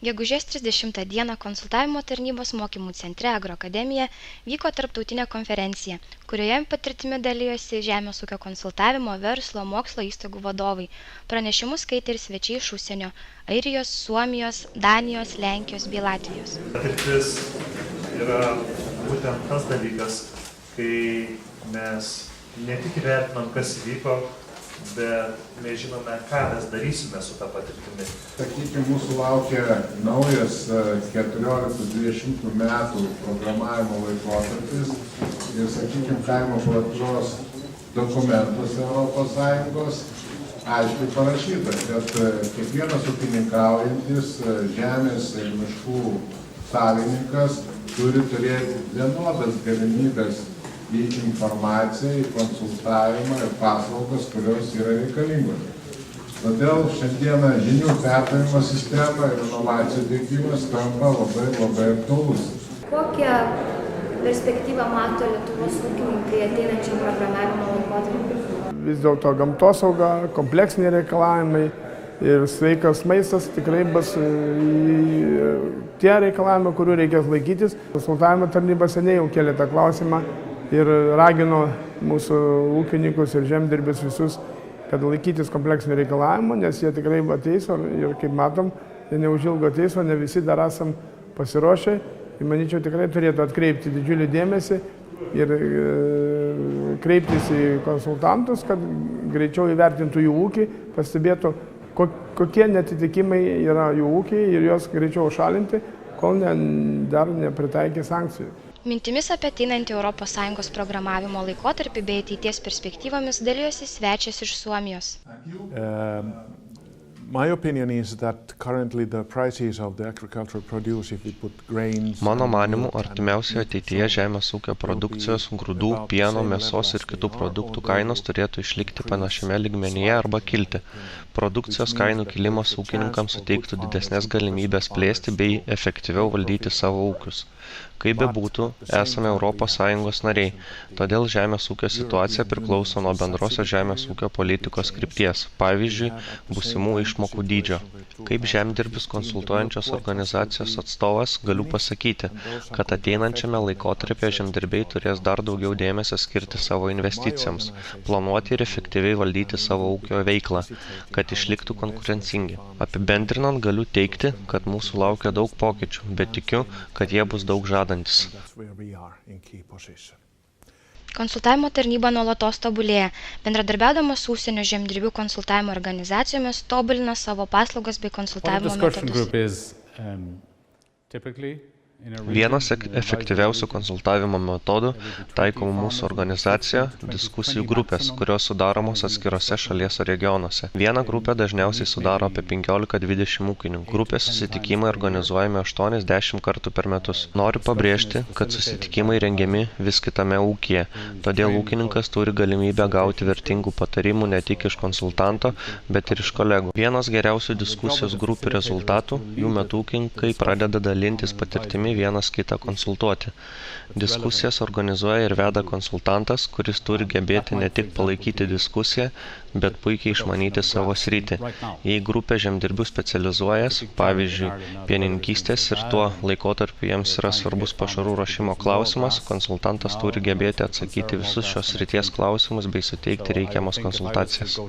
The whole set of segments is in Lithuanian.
Gegužės 30 dieną konsultavimo tarnybos mokymų centre Agroakademija vyko tarptautinė konferencija, kurioje patirtimi dalijosi žemės ūkio konsultavimo, verslo, mokslo įstaigų vadovai. Pranešimus skaitė ir svečiai iš užsienio – Airijos, Suomijos, Danijos, Lenkijos bei Latvijos. Patirtis yra būtent tas dalykas, kai mes ne tik įvertinam, kas įvyko, bet mes žinome, ką mes darysime su tą patirtimi. Sakykime, mūsų laukia naujas 14-20 metų programavimo laikotarpis ir, sakykime, kaimo plėtros dokumentas ES aiškiai parašyta, kad kiekvienas ūkininkaujantis žemės ir miškų savininkas turi turėti vienodas galimybės į informaciją, į konsultavimą ir paslaugas, kurios yra reikalingos. Todėl šiandieną žinių perdavimo sistema ir inovacijų diegimas tampa labai aktualus. Kokią perspektyvą mato Lietuvos ūkininkai ateinančiam programavimo laikotarpiu? Vis dėlto gamtosauga, kompleksiniai reikalavimai ir sveikas maistas tikrai bus tie reikalavimai, kurių reikės laikytis. Konsultavimo tarnyba seniai jau kėlė tą klausimą ir ragino mūsų ūkininkus ir žemdirbius visus, kad laikytis kompleksinių reikalavimų, nes jie tikrai ateis ir kaip matom, jie neužilgo ateis, o ne visi dar esam pasiruošę. Ir manyčiau, tikrai turėtų atkreipti didžiulį dėmesį ir kreiptis į konsultantus, kad greičiau įvertintų jų ūkį, pastebėtų, kokie netitikimai yra jų ūkiai ir juos greičiau šalinti, kol dar nepritaikė sankcijų. Mintimis apie ateinantį ES programavimo laikotarpį bei ateities perspektyvomis dalijosi svečias iš Suomijos. Mano manymu, artimiausioje ateityje žemės ūkio produkcijos, grūdų, pieno, mėsos ir kitų produktų kainos turėtų išlikti panašiame lygmenyje arba kilti. Produkcijos kainų kilimas ūkininkams suteiktų didesnės galimybės plėsti bei efektyviau valdyti savo ūkius. Kaip bebūtų, esame ES nariai, todėl žemės ūkio situacija priklauso nuo bendrosios žemės ūkio politikos krypties, pavyzdžiui, būsimų išmokų dydžio. Kaip žemdirbis konsultuojančios organizacijos atstovas galiu pasakyti, kad ateinančiame laikotarpyje žemdirbiai turės dar daugiau dėmesio skirti savo investicijoms, planuoti ir efektyviai valdyti savo ūkio veiklą, kad išliktų konkurencingi. Apibendrinant galiu teigti, kad mūsų laukia daug pokyčių, bet tikiu, kad jie bus daug žadantis. Konsultavimo tarnyba nuolatos tobulėja. Bendradarbiaudama su užsienio žemdirbių konsultavimo organizacijomis tobulina savo paslaugas bei konsultavimo metodus. Vienas efektyviausių konsultavimo metodų taikomų mūsų organizacijoje – diskusijų grupės, kurios sudaromos atskirose šalies regionuose. Vieną grupę dažniausiai sudaro apie 15-20 ūkininkų. Grupės susitikimai organizuojami 8-10 kartų per metus. Noriu pabrėžti, kad susitikimai rengiami vis kitame ūkyje, todėl ūkininkas turi galimybę gauti vertingų patarimų ne tik iš konsultanto, bet ir iš kolegų. Vienas geriausių diskusijos grupių rezultatų – jų metu ūkininkai pradeda dalintis patirtimi vienas kitą konsultuoti. Diskusijas organizuoja ir veda konsultantas, kuris turi gebėti ne tik palaikyti diskusiją, bet puikiai išmanyti savo sritį. Jei grupė žemdirbių specializuojas, pavyzdžiui, pienininkystės ir tuo laikotarpiu jiems yra svarbus pašarų ruošimo klausimas, konsultantas turi gebėti atsakyti visus šios srities klausimus bei suteikti reikiamas konsultacijas.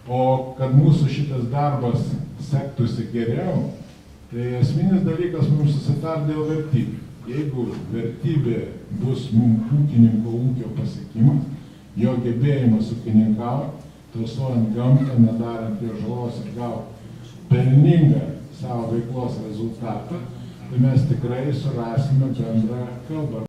O kad mūsų šitas darbas sektųsi geriau, tai esminis dalykas mums susitar dėl vertybių. Jeigu vertybė bus ūkininko ūkio pasiekimas, jo gebėjimas ūkininkauti, tausojant gamtą, nedarant jo žalos ir gauti pelningą savo veiklos rezultatą, tai mes tikrai surasime bendrą kalbą.